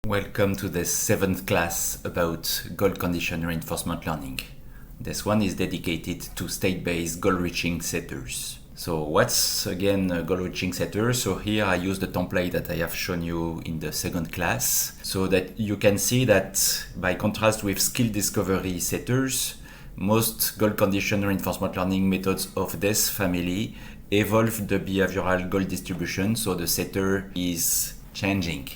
Welcome to the 7th class about goal condition reinforcement learning. This one is dedicated to state-based goal-reaching setters. So what's again a goal-reaching setter? So here I use the template that I have shown you in the 2nd class so that you can see that by contrast with skill discovery setters, most goal condition reinforcement learning methods of this family evolve the behavioral goal distribution, so the setter is changing.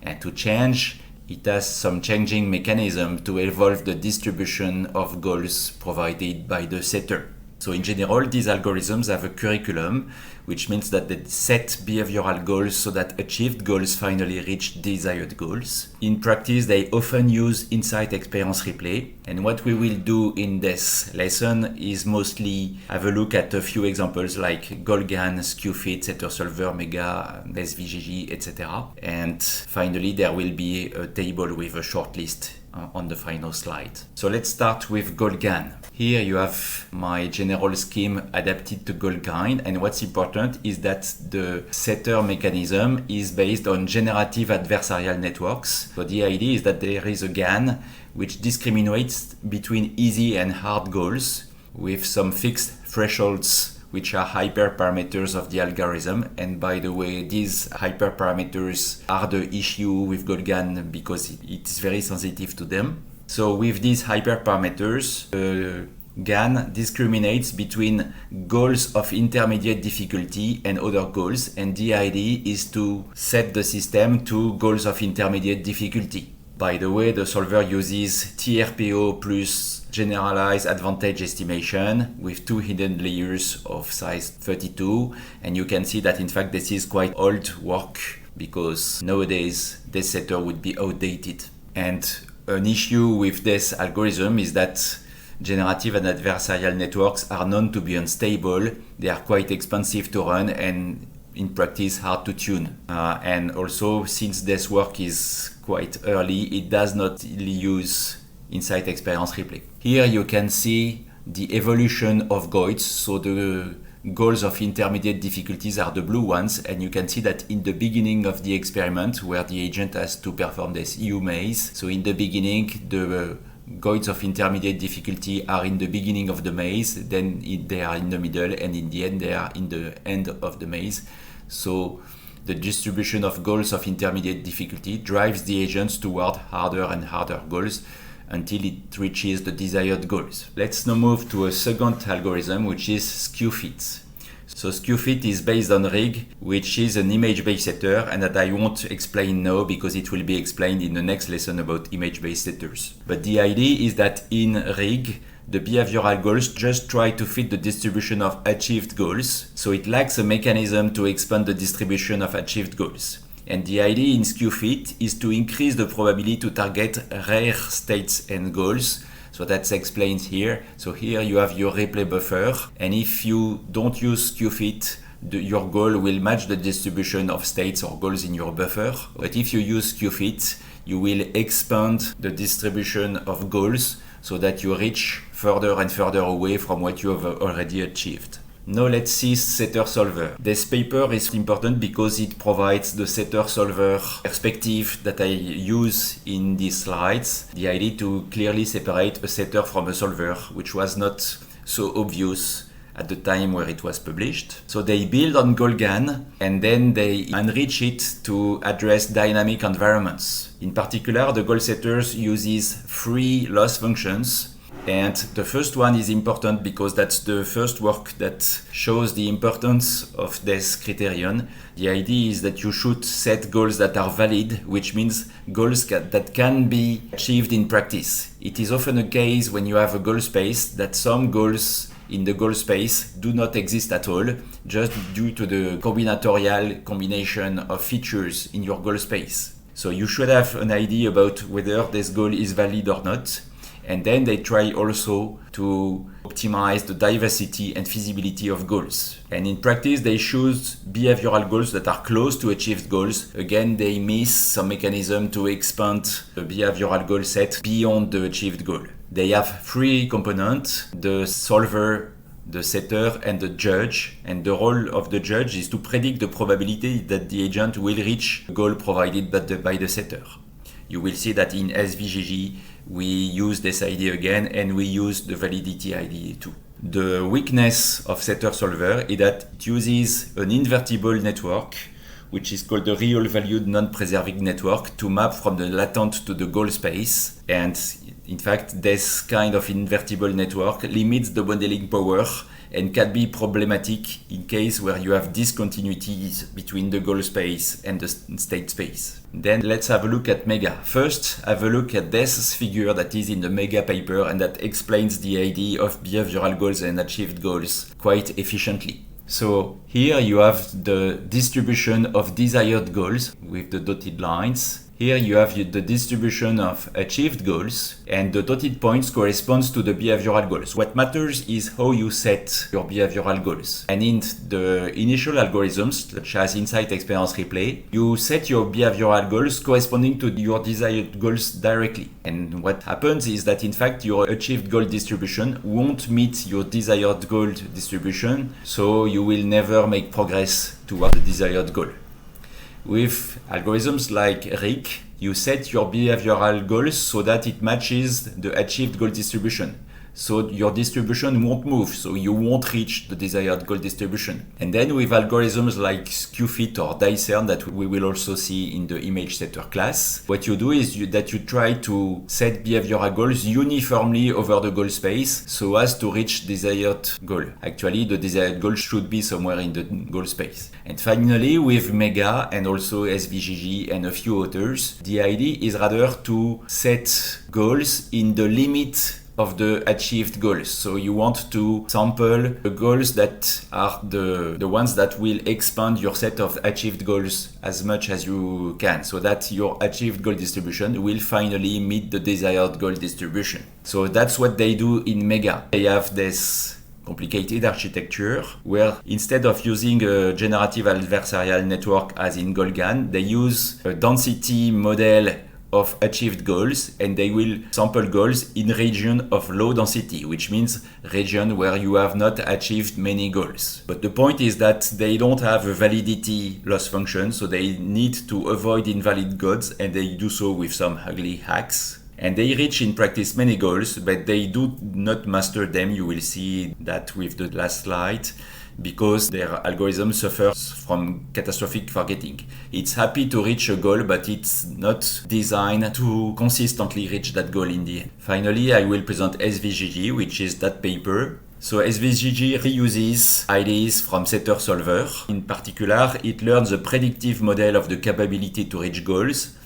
And to change, it has some changing mechanism to evolve the distribution of goals provided by the setter. So in general, these algorithms have a curriculum, which means that they set behavioral goals so that achieved goals finally reach desired goals. In practice, they often use insight experience replay. And what we will do in this lesson is mostly have a look at a few examples like GoalGAN, Skewfit, Setter Solver, Mega, SVGG, etc. And finally, there will be a table with a short list on the final slide. So let's start with GoalGAN. Here you have my general scheme adapted to GoalGAN, and what's important is that the setter mechanism is based on generative adversarial networks. So the idea is that there is a GAN which discriminates between easy and hard goals with some fixed thresholds which are hyperparameters of the algorithm. And by the way, these hyperparameters are the issue with GoalGAN because it's very sensitive to them. So with these hyperparameters, GAN discriminates between goals of intermediate difficulty and other goals, and the idea is to set the system to goals of intermediate difficulty. By the way, the solver uses TRPO plus generalized advantage estimation with 2 hidden layers of size 32, and you can see that in fact this is quite old work because nowadays this setter would be outdated. And an issue with this algorithm is that generative and adversarial networks are known to be unstable. They are quite expensive to run and in practice hard to tune. And also, since this work is quite early, it does not really use insight experience replay. Here you can see the evolution of goals. So the goals of intermediate difficulties are the blue ones, and you can see that in the beginning of the experiment where the agent has to perform this EU maze. So in the beginning, the goals of intermediate difficulty are in the beginning of the maze, then they are in the middle, and in the end they are in the end of the maze. So the distribution of goals of intermediate difficulty drives the agents toward harder and harder goals until it reaches the desired goals. Let's now move to a second algorithm, which is Skewfit. So Skewfit is based on RIG, which is an image-based setter, and that I won't explain now because it will be explained in the next lesson about image-based setters. But the idea is that in RIG, the behavioral goals just try to fit the distribution of achieved goals, so it lacks a mechanism to expand the distribution of achieved goals. And the idea in Skewfit is to increase the probability to target rare states and goals. So that's explained here. So here you have your replay buffer, and if you don't use Skewfit, your goal will match the distribution of states or goals in your buffer. But if you use Skewfit, you will expand the distribution of goals so that you reach further and further away from what you have already achieved. Now let's see Setter Solver. This paper is important because it provides the Setter Solver perspective that I use in these slides. The idea to clearly separate a setter from a solver, which was not so obvious at the time where it was published. So they build on GoalGAN and then they enrich it to address dynamic environments. In particular, the goal setters uses 3 loss functions. And the first one is important because that's the first work that shows the importance of this criterion. The idea is that you should set goals that are valid, which means goals that can be achieved in practice. It is often a case when you have a goal space that some goals in the goal space do not exist at all, just due to the combinatorial combination of features in your goal space. So you should have an idea about whether this goal is valid or not. And then they try also to optimize the diversity and feasibility of goals. And in practice, they choose behavioral goals that are close to achieved goals. Again, they miss some mechanism to expand the behavioral goal set beyond the achieved goal. They have 3 components: the solver, the setter, and the judge. And the role of the judge is to predict the probability that the agent will reach the goal provided by the setter. you will see that in SVGG we use this ID again and we use the validity ID too. The weakness of setter solver is that it uses an invertible network, which is called the real valued non-preserving network, to map from the latent to the goal space. And in fact, this kind of invertible network limits the modeling power and can be problematic in case where you have discontinuities between the goal space and the state space. Then let's have a look at Mega. First, have a look at this figure that is in the Mega paper and that explains the idea of behavioral goals and achieved goals quite efficiently. So here you have the distribution of desired goals with the dotted lines. Here you have the distribution of achieved goals, and the dotted points corresponds to the behavioral goals. What matters is how you set your behavioral goals. And in the initial algorithms, such as Insight Experience Replay, you set your behavioral goals corresponding to your desired goals directly. And what happens is that in fact your achieved goal distribution won't meet your desired goal distribution, so you will never make progress towards the desired goal. With algorithms like RIC, you set your behavioral goals so that it matches the achieved goal distribution. So your distribution won't move, so you won't reach the desired goal distribution. And then with algorithms like Skewfit or Dyson that we will also see in the image setter class, what you do is that you try to set behavioral goals uniformly over the goal space so as to reach desired goal. Actually, the desired goal should be somewhere in the goal space. And finally, with Mega and also SVGG and a few others, the idea is rather to set goals in the limit of the achieved goals. So you want to sample the goals that are the ones that will expand your set of achieved goals as much as you can, so that your achieved goal distribution will finally meet the desired goal distribution. So that's what they do in Mega. They have this complicated architecture where instead of using a generative adversarial network as in GoalGAN, they use a density model of achieved goals, and they will sample goals in region of low density, which means region where you have not achieved many goals. But the point is that they don't have a validity loss function, so they need to avoid invalid goals, and they do so with some ugly hacks. And they reach in practice many goals, but they do not master them. You will see that with the last slide, because their algorithm suffers from catastrophic forgetting. It's happy to reach a goal, but it's not designed to consistently reach that goal in the end. Finally, I will present SVGG, which is that paper. So SVGG reuses ideas from setter solver. In particular, it learns a predictive model of the capability to reach goals,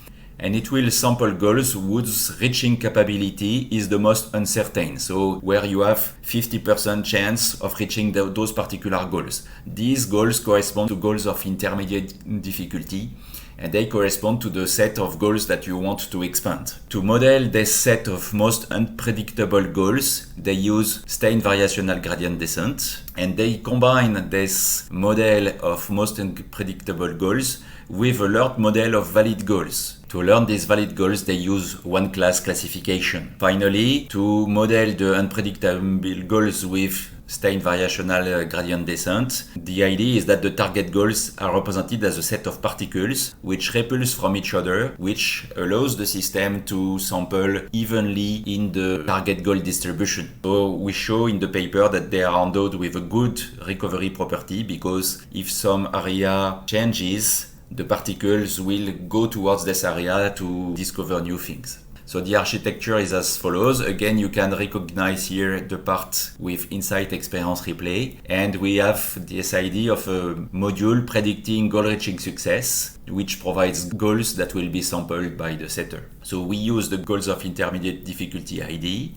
and it will sample goals whose reaching capability is the most uncertain, so where you have 50% chance of reaching those particular goals. These goals correspond to goals of intermediate difficulty, and they correspond to the set of goals that you want to expand. To model this set of most unpredictable goals, they use Stein variational gradient descent, and they combine this model of most unpredictable goals with a learned model of valid goals. To learn these valid goals, they use one-class classification. Finally, to model the unpredictable goals with Stein variational gradient descent, the idea is that the target goals are represented as a set of particles which repulse from each other, which allows the system to sample evenly in the target goal distribution. So we show in the paper that they are endowed with a good recovery property, because if some area changes, the particles will go towards this area to discover new things. So the architecture is as follows. Again, you can recognize here the part with Insight Experience Replay. And we have this idea of a module predicting goal-reaching success, which provides goals that will be sampled by the setter. So we use the goals of intermediate difficulty ID.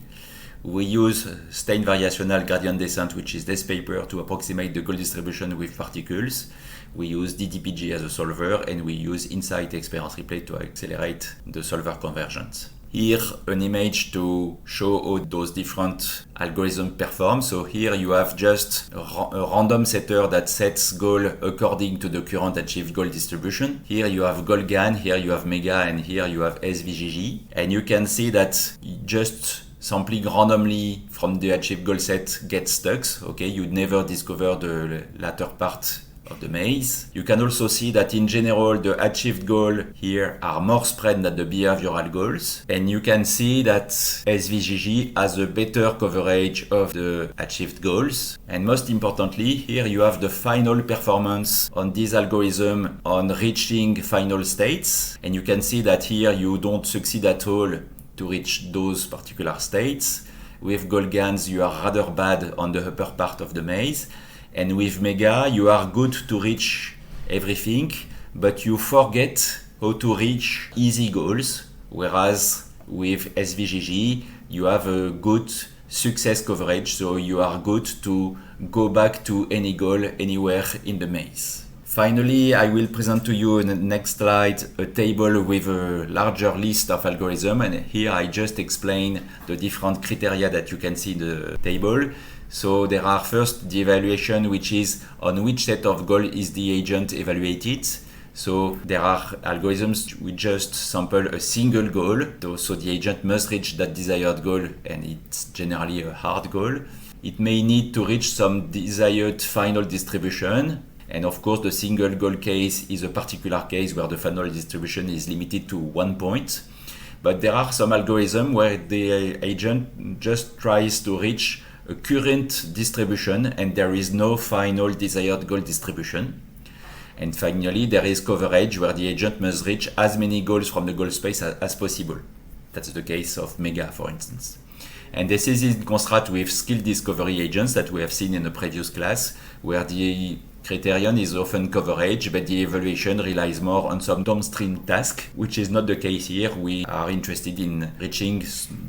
We use Stein variational gradient descent, which is this paper, to approximate the goal distribution with particles. We use DTPG as a solver, and we use Insight Experience Replay to accelerate the solver convergence. Here, an image to show how those different algorithms perform. So here you have just a random setter that sets goal according to the current achieved goal distribution. Here you have GoalGAN, here you have Mega, and here you have SVGG. And you can see that just sampling randomly from the achieved goal set gets stuck. Okay, you'd never discover the latter part of the maze. You can also see that in general the achieved goals here are more spread than the behavioral goals, and you can see that SVGG has a better coverage of the achieved goals. And most importantly, here you have the final performance on this algorithm on reaching final states, and you can see that here you don't succeed at all to reach those particular states. With GoalGANs you are rather bad on the upper part of the maze, and with Mega you are good to reach everything, but you forget how to reach easy goals, whereas with SVGG you have a good success coverage, so you are good to go back to any goal anywhere in the maze. Finally, I will present to you in the next slide a table with a larger list of algorithms, and here I just explain the different criteria that you can see in the table. So there are first the evaluation, which is on which set of goals is the agent evaluated. So there are algorithms which just sample a single goal, so the agent must reach that desired goal, and it's generally a hard goal. It may need to reach some desired final distribution, and of course the single goal case is a particular case where the final distribution is limited to 1 point. But there are some algorithms where the agent just tries to reach a current distribution and there is no final desired goal distribution. And finally, there is coverage where the agent must reach as many goals from the goal space as possible. That's the case of Mega, for instance. And this is in contrast with skill discovery agents that we have seen in the previous class, where the criterion is often coverage, but the evaluation relies more on some downstream task, which is not the case here. We are interested in reaching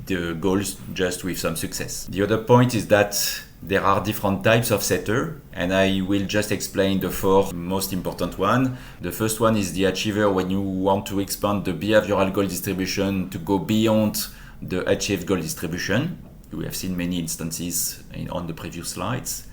the goals just with some success. The other point is that there are different types of setter, and I will just explain the 4 most important ones. The first one is the achiever, when you want to expand the behavioral goal distribution to go beyond the achieved goal distribution. We have seen many instances on the previous slides.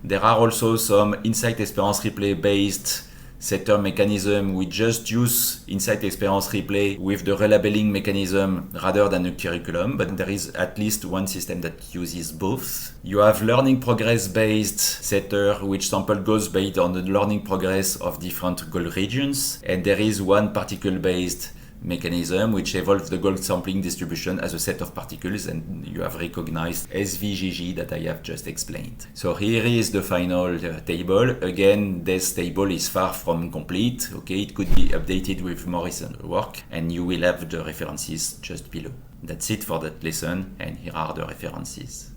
There are also some insight experience replay based setter mechanism. We just use insight experience replay with the relabeling mechanism rather than a curriculum, but there is at least one system that uses both. You have learning progress based setter, which sample goals based on the learning progress of different goal regions, and there is one particle based mechanism which evolves the goal sampling distribution as a set of particles, and you have recognized SVGG that I have just explained. So here is the final table. Again, this table is far from complete. Okay, it could be updated with more recent work, and you will have the references just below. That's it for that lesson, and here are the references.